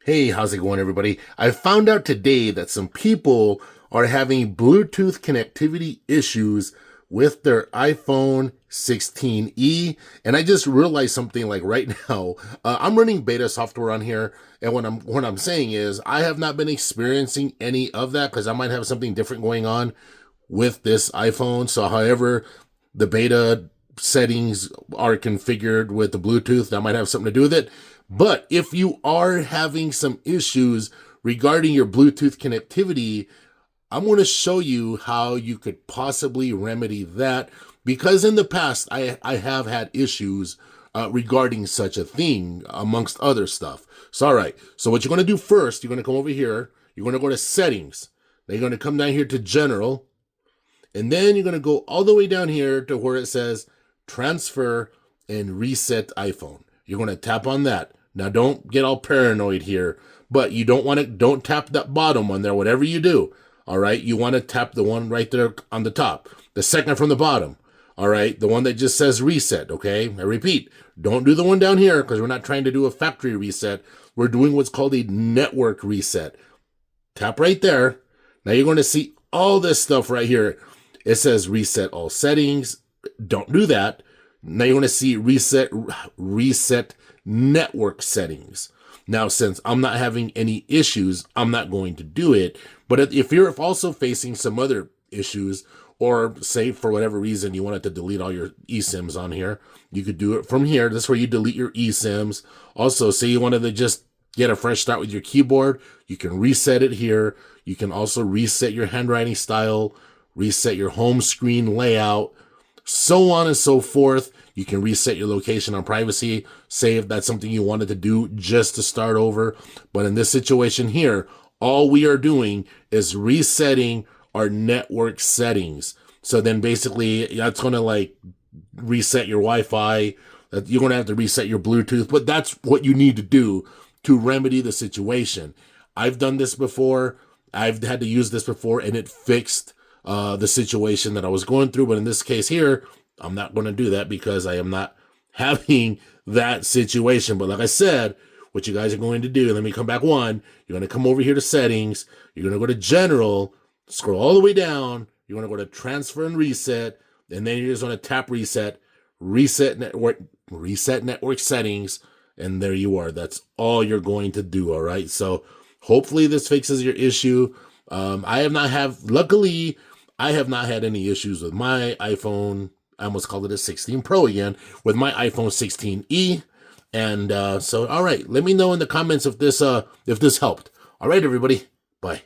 Hey, how's it going, everybody? I found out today that some people are having Bluetooth connectivity issues with their iPhone 16e, and I just realized something like right now. I'm running beta software on here, and what I'm saying is I have not been experiencing any of that because I might have something different going on with this iPhone. So, however, the beta settings are configured with the Bluetooth, that might have something to do with it. But if you are having some issues regarding your Bluetooth connectivity, I'm going to show you how you could possibly remedy that, because in the past I have had issues regarding such a thing, amongst other stuff. So, all right. So what you're going to do first, you're going to come over here. You're going to go to settings. Then you're going to come down here to general. And then you're going to go all the way down here to where it says transfer and reset iPhone. You're going to tap on that. Now, don't get all paranoid here, but you don't tap that bottom one there, whatever you do. All right. You want to tap the one right there on the top, the second from the bottom. All right. The one that just says reset. Okay. I repeat, don't do the one down here because we're not trying to do a factory reset. We're doing what's called a network reset. Tap right there. Now you're going to see all this stuff right here. It says reset all settings. Don't do that. Now you're going to see reset network settings. Now, since I'm not having any issues, I'm not going to do it. But if you're also facing some other issues, or say for whatever reason you wanted to delete all your eSIMs on here, you could do it from here. This is where you delete your eSIMs. Also, say you wanted to just get a fresh start with your keyboard, you can reset it here. You can also reset your handwriting style, reset your home screen layout, so on and so forth. You can reset your location on privacy, say if that's something you wanted to do just to start over. But in this situation here, all we are doing is resetting our network settings. So then basically that's going to like reset your Wi-Fi. You're going to have to reset your Bluetooth, but that's what you need to do to remedy the situation. I've done this before. I've had to use this before, and it fixed the situation that I was going through. But in this case here, I'm not going to do that because I am not having that situation. But like I said, what you guys are going to do, let me come back one. You're going to come over here to settings. You're going to go to general, scroll all the way down. You're going to go to transfer and reset. And then you're just going to tap reset network settings. And there you are. That's all you're going to do. All right. So hopefully this fixes your issue. Luckily, I have not had any issues with my iPhone. I almost called it a 16 Pro again, with my iPhone 16e. And so, all right, let me know in the comments if this helped. All right, everybody, bye.